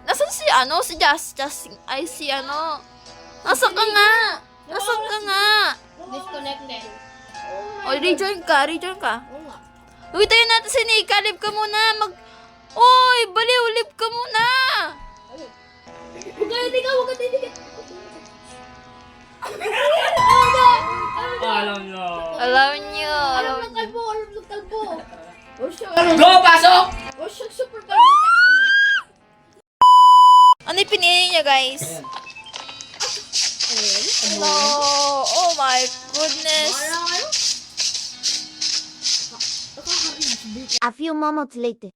Nasaan si ano? Si Just ay si ano? Nasaan ka nga? Nasaan ka nga? Disconnected. O, rejoin ka. Oo nga. Uy, tayo natin si Nika. Live ka muna. Oy, baliw, live ka muna. Huwag ka tiga. Alam niyo. Alam ng kalbo. Go, pasok! Oh, siya, super kalbo. Ano yung pinili niya, guys? Hello. Oh my goodness. A few moments later.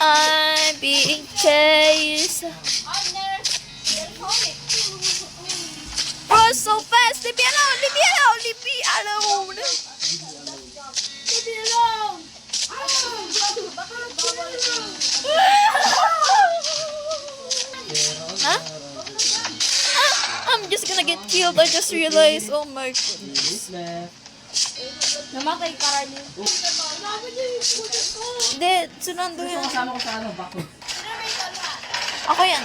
I'm being chased. Run so fast. Leave me alone. Huh? I'm just gonna get killed. I just realized. Oh my goodness. Namatay ka rin. Hindi, sunando yan. Kasama ko sa ano, bako. Ako yan.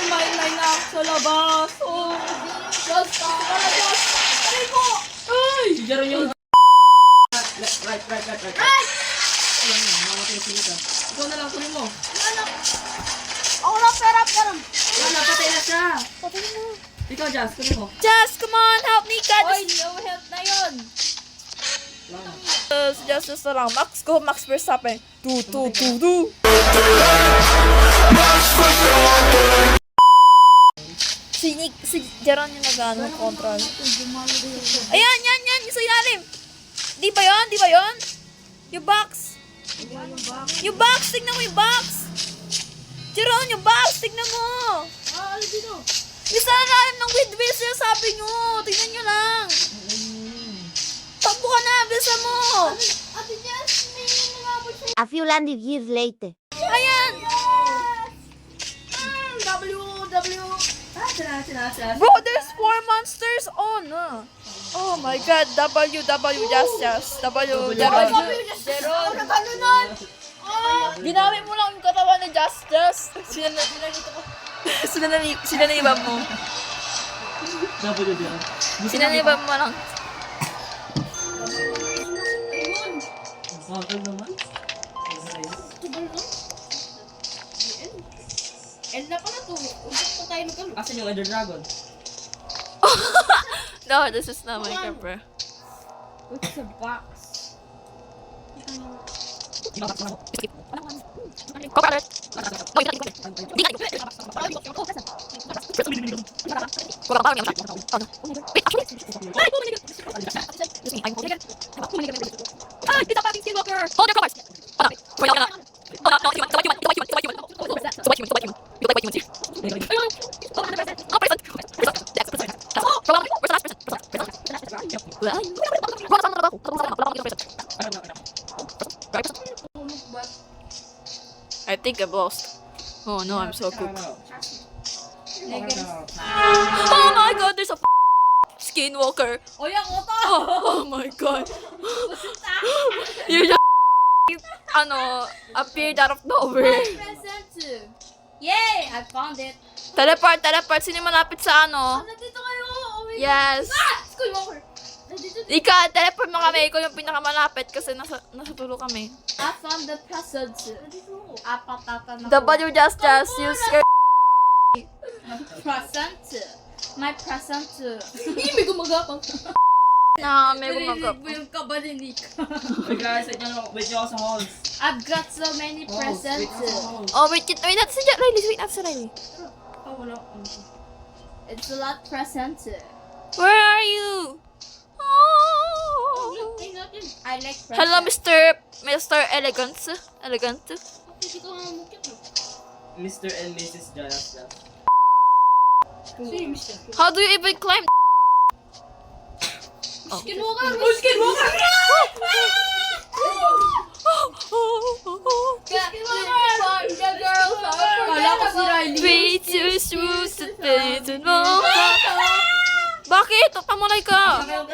May na sa labas. Oh. Just Aray ko! Ay! Jaro yung... Right. Ayan na, mamatay sila ka. Ikaw na lang, kunin mo. Ako na, pera. Wala, patay na siya. Ikaw, Jazz, kunin mo. Just, come on, help me, God. Oy, no help na yun. Wala na. Just lang. Max Verstappen. Tu. Si Jaron yung nag-ano, control. Ayan, yan, yung sa ilalim. Di ba yun? Yung box. Yung box, tignan mo yung box. Jaron, yung box, tignan mo. Ano dito? Yung sa ilalim ng windmill, sabi nyo. Tignan nyo lang. Takbo ka na, bisa mo. Ate Jess, may nangabot siya. A few landed years later. Ayan. W. Tinas. Bro, there's 4 monsters on. Oh my God, just. W, Jaron. Ano gano'n nun? Ginamit mo lang yung katawan ni Just. Sinanibab mo. W dyan. Sinanibab mo lang. Bakal naman. End na pala to. Usap pa tayo magkano. Asan yung Ender Dragon? No, this is not my camper. What's a box? I think I've lost. Oh no, I'm so cooked. Oh my God, there's a skinwalker. O yan, oto! Oh my God. You just appeared out of nowhere. Present. Yay! I found it. Teleport. Sino yung malapit sa ano? Nandito kayo! Oh my Yes. God! Skywalker! Nandito. Teleport mo kami. Ikaw yung pinakamalapit kasi nasa tulo kami. I found the present. Nandito. Apat na. W just, you scared. Present. My present. Hindi, may gumagapang. Na, may gumagap. Narinig mo yung kabalinik. Hey guys, wait nyo ako sa halls. I've got so many presents. Oh, wait natin si Riley. Oh, wala. It's a lot present. Where are you? Oh. I like present. Hello, Mr. Elegance. Mr. and Mrs. Jonas. How do you even climb? Skinwalker! Oh, Skinwalker! Kala ko si Riley. Way too smooth to play to know. Bakit? Pamalay ka. Ngayon